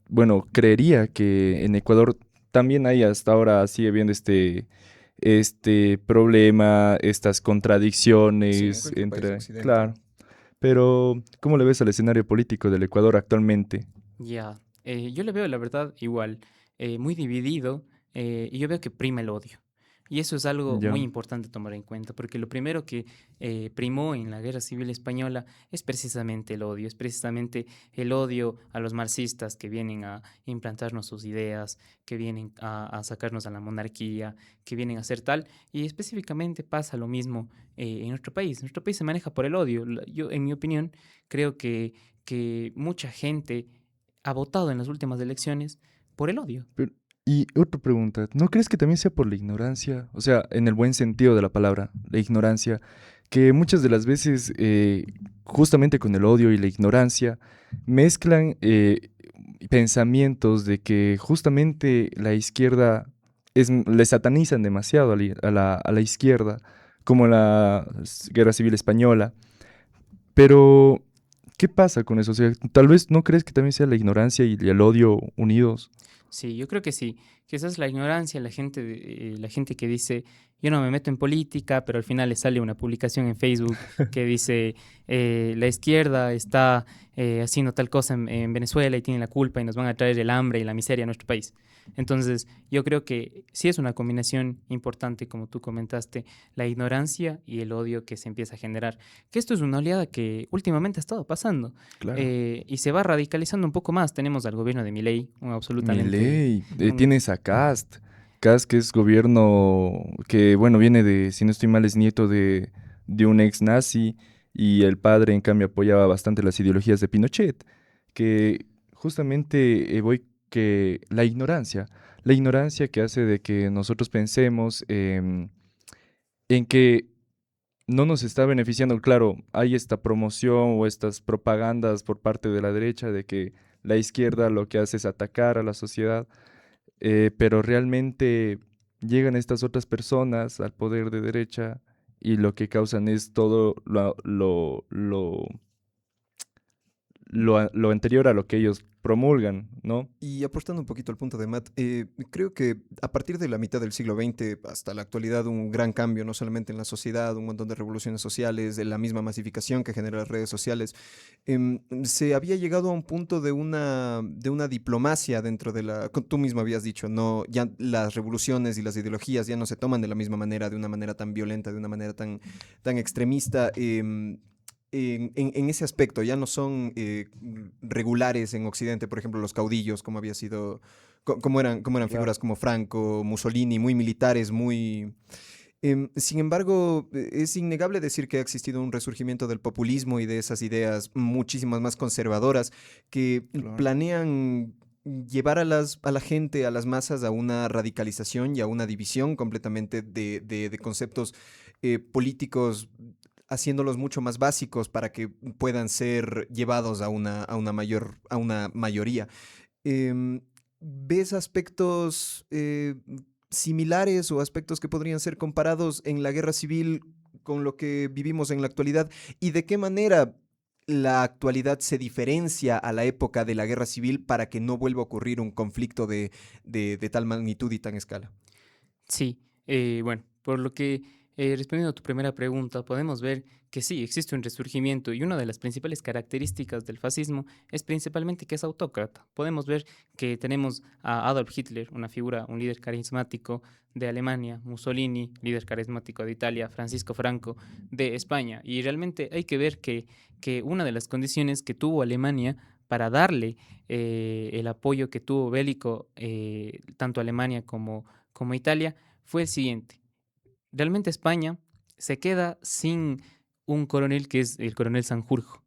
Bueno, creería que en Ecuador también hay hasta ahora, sigue habiendo este problema, estas Sí, en contradicciones cualquier país de entre, Occidente. claro, pero ¿cómo le ves al escenario político del Ecuador actualmente? Ya, yo le veo la verdad igual, muy dividido, y yo veo que prima el odio. Y eso es algo muy Ya, importante tomar en cuenta, porque lo primero que primó en la Guerra Civil Española es precisamente el odio, es precisamente el odio a los marxistas que vienen a implantarnos sus ideas, que vienen a sacarnos a la monarquía, que vienen a hacer tal, y específicamente pasa lo mismo en nuestro país. Nuestro país se maneja por el odio. Yo, en mi opinión, creo que mucha gente ha votado en las últimas elecciones por el odio. pero, y otra pregunta, ¿no crees que también sea por la ignorancia? O sea, en el buen sentido de la palabra, la ignorancia, que muchas de las veces, justamente con el odio y la ignorancia, mezclan pensamientos de que justamente la izquierda le satanizan demasiado a la izquierda, como la Guerra Civil Española. Pero, ¿qué pasa con eso? O sea, tal vez no crees que también sea la ignorancia y el odio unidos. Sí, yo creo que sí. Quizás la ignorancia, la gente que dice, yo no me meto en política, pero al final le sale una publicación en Facebook que dice, la izquierda está haciendo tal cosa en Venezuela y tiene la culpa y nos van a traer el hambre y la miseria a nuestro país. Entonces, yo creo que sí es una combinación importante, como tú comentaste, la ignorancia y el odio que se empieza a generar. Que esto es una oleada que últimamente ha estado pasando Claro. y se va radicalizando un poco más. Tenemos al gobierno de Milei, un absolutamente... Milei, un- tienes a Cast. Cast que es gobierno que, bueno, viene de, si no estoy mal, es nieto de un ex nazi y el padre, en cambio, apoyaba bastante las ideologías de Pinochet, que justamente voy que la ignorancia que hace de que nosotros pensemos en que no nos está beneficiando. Claro, hay esta promoción o estas propagandas por parte de la derecha de que la izquierda lo que hace es atacar a la sociedad, pero realmente llegan estas otras personas al poder de derecha y lo que causan es todo lo anterior a lo que ellos promulgan, ¿no? Y aportando un poquito al punto de Matt, creo que a partir de la mitad del siglo XX hasta la actualidad un gran cambio, no solamente en la sociedad, un montón de revoluciones sociales, de la misma masificación que generan las redes sociales, se había llegado a un punto de una diplomacia dentro de la... Tú mismo habías dicho, no, ya las revoluciones y las ideologías ya no se toman de la misma manera, de una manera tan violenta, de una manera tan extremista. En ese aspecto, ya no son regulares en Occidente, por ejemplo, los caudillos, como había sido, como eran Claro. figuras como Franco, Mussolini, muy militares, muy... sin embargo, es innegable decir que ha existido un resurgimiento del populismo y de esas ideas muchísimas más conservadoras que Claro. planean llevar a la gente, a las masas, a una radicalización y a una división completamente de conceptos políticos, haciéndolos mucho más básicos para que puedan ser llevados a una mayoría. ¿Ves aspectos similares o aspectos que podrían ser comparados en la guerra civil con lo que vivimos en la actualidad? ¿Y de qué manera la actualidad se diferencia a la época de la guerra civil para que no vuelva a ocurrir un conflicto de tal magnitud y tan escala? Sí, bueno, por lo que respondiendo a tu primera pregunta, podemos ver que sí, existe un resurgimiento y una de las principales características del fascismo es principalmente que es autócrata. Podemos ver que tenemos a Adolf Hitler, una figura, un líder carismático de Alemania, Mussolini, líder carismático de Italia, Francisco Franco de España. Y realmente hay que ver que una de las condiciones que tuvo Alemania para darle el apoyo que tuvo bélico tanto Alemania como Italia fue el siguiente. Realmente España se queda sin un coronel que es el coronel Sanjurjo.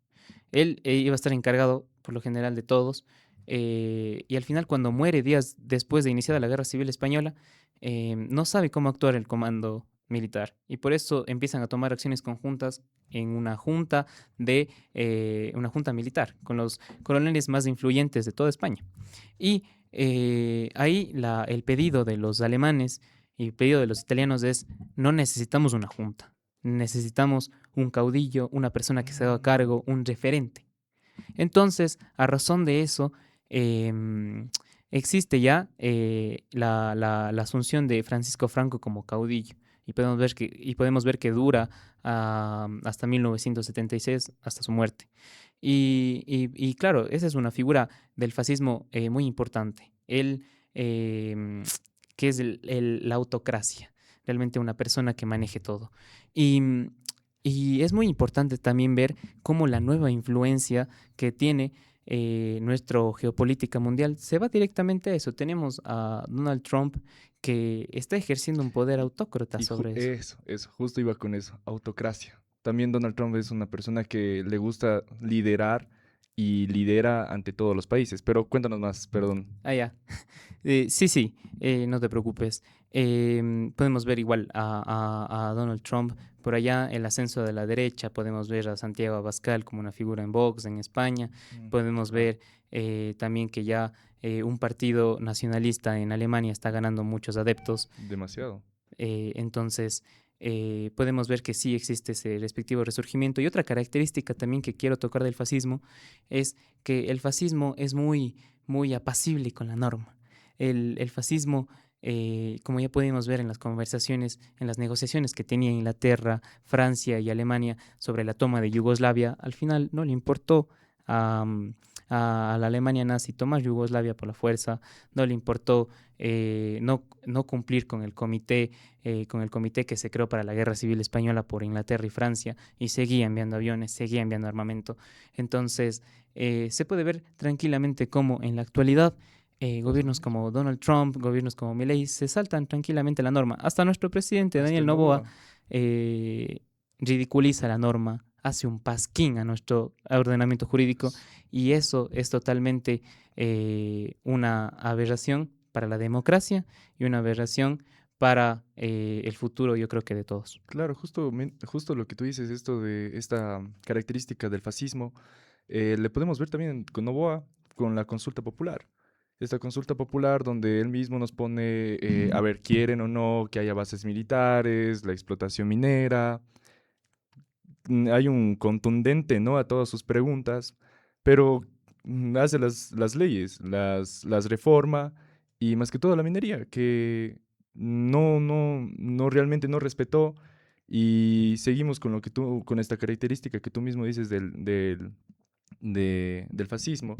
Él iba a estar encargado, por lo general, de todos. Y al final, cuando muere días después de iniciada la Guerra Civil Española, no sabe cómo actuar el comando militar. Y por eso empiezan a tomar acciones conjuntas en una junta militar, con los coroneles más influyentes de toda España. Y ahí el pedido de los alemanes y el pedido de los italianos es, no necesitamos una junta, necesitamos un caudillo, una persona que se haga cargo, un referente. Entonces, a razón de eso, existe ya la asunción de Francisco Franco como caudillo. Y podemos ver que dura hasta 1976, hasta su muerte. Y claro, esa es una figura del fascismo muy importante. Que es la autocracia, realmente una persona que maneje todo. Y, y es muy importante también ver cómo la nueva influencia que tiene nuestra geopolítica mundial se va directamente a eso. Tenemos a Donald Trump que está ejerciendo un poder autócrata Y sobre eso. eso, justo iba con eso, autocracia. También Donald Trump es una persona que le gusta liderar y lidera ante todos los países. Pero cuéntanos más, perdón. Ah, ya. Sí, sí, no te preocupes. Podemos ver igual a Donald Trump por allá, el ascenso de la derecha. Podemos ver a Santiago Abascal como una figura en Vox en España. Podemos Claro. ver también que ya un partido nacionalista en Alemania está ganando muchos adeptos. Demasiado. Entonces, podemos ver que sí existe ese respectivo resurgimiento. Y otra característica también que quiero tocar del fascismo es que el fascismo es muy, muy apacible con la norma. El fascismo, como ya pudimos ver en las conversaciones, en las negociaciones que tenía Inglaterra, Francia y Alemania sobre la toma de Yugoslavia, al final no le importó a la Alemania nazi tomar Yugoslavia por la fuerza, no le importó no cumplir con el comité que se creó para la Guerra Civil Española por Inglaterra y Francia, y seguía enviando aviones, seguía enviando armamento. Entonces, se puede ver tranquilamente cómo en la actualidad gobiernos como Donald Trump, gobiernos como Milei, se saltan tranquilamente la norma. Hasta nuestro presidente, Hasta Daniel el Noboa, Novoa. eh, ridiculiza la norma, hace un pasquín a nuestro ordenamiento jurídico, y eso es totalmente una aberración para la democracia y una aberración para el futuro, yo creo que de todos. Claro, justo lo que tú dices, esto de esta característica del fascismo, le podemos ver también con Noboa, con la consulta popular. Esta consulta popular donde él mismo nos pone, a ver, quieren o no que haya bases militares, la explotación minera. Hay un contundente no a todas sus preguntas, pero hace las leyes, las reforma y más que todo la minería, que no realmente no respetó y seguimos con lo que tú, con esta característica que tú mismo dices del fascismo.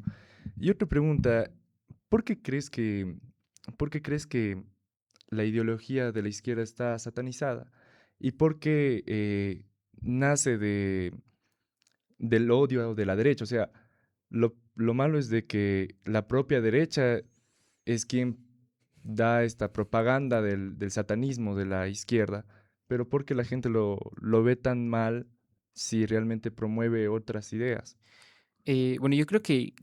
Y otra pregunta, ¿por qué crees que, por qué crees que la ideología de la izquierda está satanizada? ¿Y por qué nace del odio de la derecha? O sea, lo malo es de que la propia derecha es quien da esta propaganda del satanismo de la izquierda, pero ¿por qué la gente lo ve tan mal si realmente promueve otras ideas? Bueno, yo creo que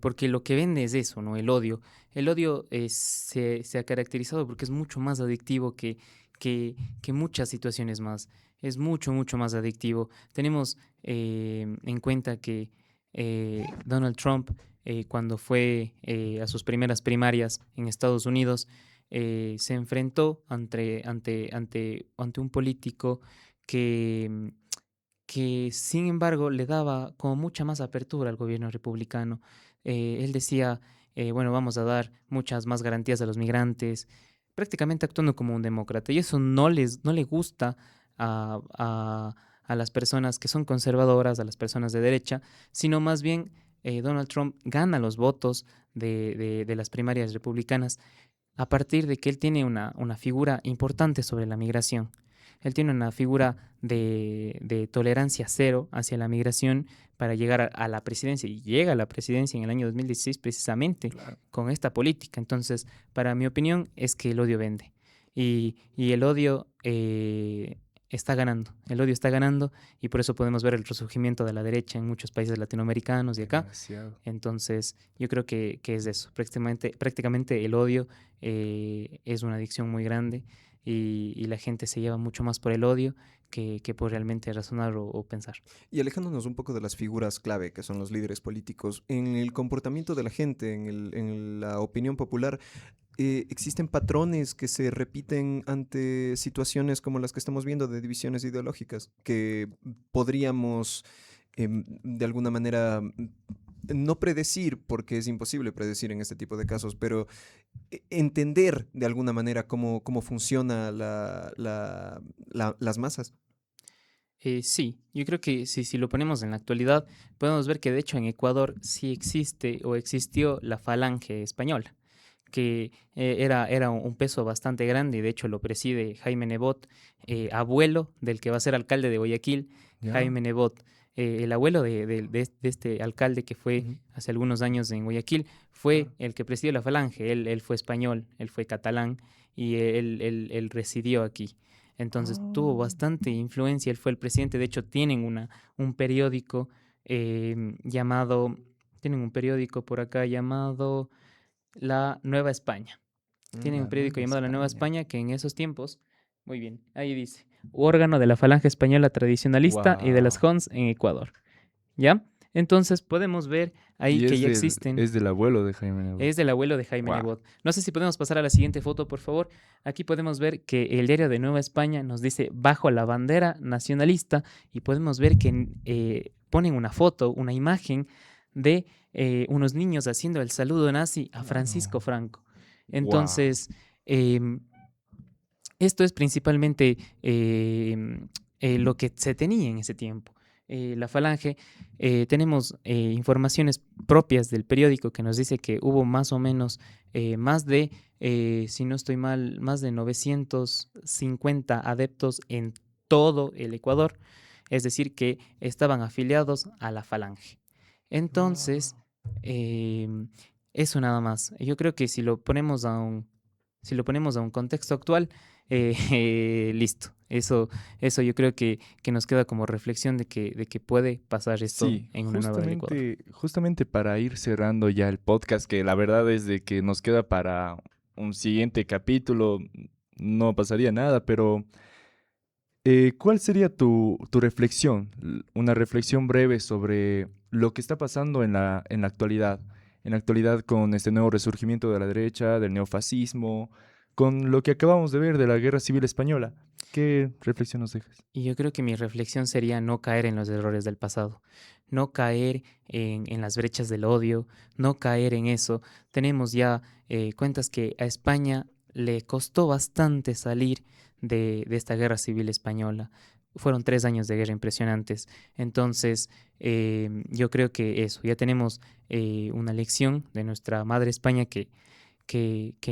porque lo que vende es eso, ¿no? El odio. El odio se ha caracterizado porque es mucho más adictivo que muchas situaciones más. Es mucho, mucho más adictivo. Tenemos en cuenta que Donald Trump, cuando fue a sus primeras primarias en Estados Unidos, se enfrentó ante un político que que sin embargo le daba como mucha más apertura al gobierno republicano. Él decía, bueno, vamos a dar muchas más garantías a los migrantes, prácticamente actuando como un demócrata. Y eso no le gusta a las personas que son conservadoras, a las personas de derecha, sino más bien Donald Trump gana los votos de las primarias republicanas a partir de que él tiene una figura importante sobre la migración. Él tiene una figura de tolerancia cero hacia la migración para llegar a la presidencia. Y llega a la presidencia en el año 2016 precisamente Claro. con esta política. Entonces, para mi opinión, es que el odio vende. Y el odio está ganando. El odio está ganando y por eso podemos ver el resurgimiento de la derecha en muchos países latinoamericanos y acá. Demasiado. Entonces, yo creo que es eso. Prácticamente el odio es una adicción muy grande y la gente se lleva mucho más por el odio que por realmente razonar o pensar. Y alejándonos un poco de las figuras clave, que son los líderes políticos, en el comportamiento de la gente, en la opinión popular, ¿existen patrones que se repiten ante situaciones como las que estamos viendo de divisiones ideológicas, que podríamos de alguna manera no predecir, porque es imposible predecir en este tipo de casos, pero entender de alguna manera cómo funciona las masas? Sí, yo creo que si lo ponemos en la actualidad, podemos ver que de hecho en Ecuador sí existe o existió la Falange Española, que era un peso bastante grande y de hecho lo preside Jaime Nebot, abuelo del que va a ser alcalde de Guayaquil, ¿Ya? Jaime Nebot. El abuelo de este alcalde que fue Ujú. hace algunos años en Guayaquil fue el que presidió la Falange. Él fue español, él fue catalán y él residió aquí. Entonces tuvo Oh. bastante influencia, él fue el presidente, de hecho un periódico llamado, tienen un periódico por acá llamado La Nueva España. Tienen un La periódico Nueva llamado La Nueva España. España que en esos tiempos, muy bien, ahí dice, órgano de la Falange Española tradicionalista y de las Wow. Jons en Ecuador. ¿Ya? Entonces podemos ver ahí Y que ya existen. es del abuelo de Jaime Nebot. Es del abuelo de Jaime Wow. Nebot. No sé si podemos pasar a la siguiente foto, por favor. Aquí podemos ver que el diario de Nueva España nos dice bajo la bandera nacionalista y podemos ver que ponen una foto, una imagen de unos niños haciendo el saludo nazi a Francisco No. Franco. Wow. Entonces, em, esto es principalmente lo que se tenía en ese tiempo. La Falange, tenemos informaciones propias del periódico que nos dice que hubo más o menos más de, si no estoy mal, más de 950 adeptos en todo el Ecuador, es decir, que estaban afiliados a la Falange. Entonces, Wow. eso nada más. Yo creo que si lo ponemos a un contexto actual, listo. Eso yo creo que nos queda como reflexión de que puede pasar esto Sí, en una nueva del Ecuador. justamente para ir cerrando ya el podcast, que la verdad es de que nos queda para un siguiente capítulo, no pasaría nada, pero ¿cuál sería tu reflexión? Una reflexión breve sobre lo que está pasando en la actualidad con este nuevo resurgimiento de la derecha, del neofascismo, con lo que acabamos de ver de la Guerra Civil Española. ¿Qué reflexión nos dejas? Y yo creo que mi reflexión sería no caer en los errores del pasado. no caer en las brechas del odio, no caer en eso. Tenemos ya cuentas que a España le costó bastante salir de esta guerra civil española. Fueron 3 años de guerra impresionantes. Entonces, yo creo que eso, ya tenemos una lección de nuestra madre España que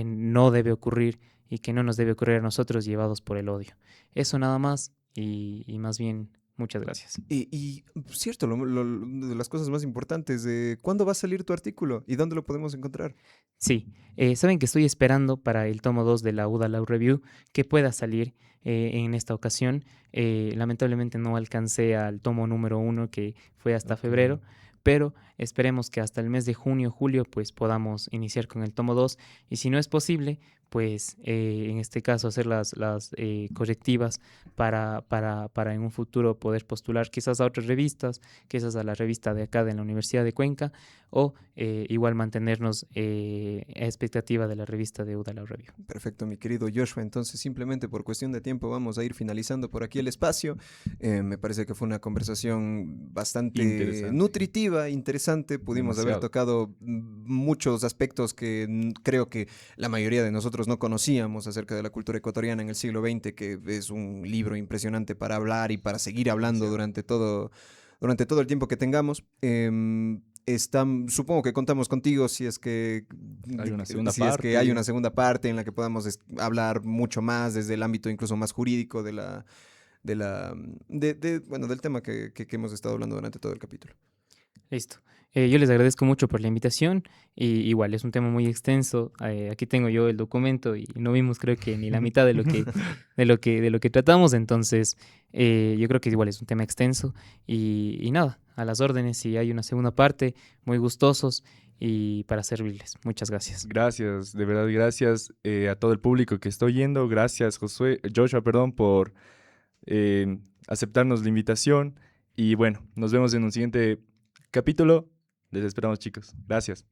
no debe ocurrir y que no nos debe ocurrir a nosotros llevados por el odio. Eso nada más y más bien muchas gracias. Y cierto, de las cosas más importantes, ¿cuándo va a salir tu artículo y dónde lo podemos encontrar? Sí, saben que estoy esperando para el tomo 2 de la UDA Law Review que pueda salir en esta ocasión. Lamentablemente no alcancé al tomo número 1 que fue hasta Ok. febrero, pero esperemos que hasta el mes de junio, julio, pues podamos iniciar con el tomo 2 y si no es posible, pues en este caso hacer las correctivas para en un futuro poder postular quizás a otras revistas, quizás a la revista de acá de la Universidad de Cuenca o igual mantenernos a expectativa de la revista de UDA Law Review. Perfecto, mi querido Joshua. Entonces, simplemente por cuestión de tiempo vamos a ir finalizando por aquí el espacio. Me parece que fue una conversación bastante Interesante. nutritiva, interesante. Pudimos haber Demasiado. tocado muchos aspectos que creo que la mayoría de nosotros no conocíamos acerca de la cultura ecuatoriana en el siglo XX, que es un libro impresionante para hablar y para seguir hablando Demasiado. durante todo el tiempo que tengamos. Supongo que contamos contigo si es que Hay una segunda si es que hay parte. una segunda parte en la que podamos hablar mucho más desde el ámbito incluso más jurídico bueno, del tema que hemos estado hablando durante todo el capítulo. Listo. Yo les agradezco mucho por la invitación y igual es un tema muy extenso. Aquí tengo yo el documento y no vimos creo que ni la mitad de lo que de lo que tratamos. Entonces yo creo que igual es un tema extenso y nada, a las órdenes. Si hay una segunda parte, muy gustosos y para servirles. Muchas gracias. Gracias, de verdad, gracias a todo el público que está oyendo. Gracias, Joshua, perdón, por aceptarnos la invitación. Y bueno, nos vemos en un siguiente capítulo. Les esperamos, chicos. Gracias.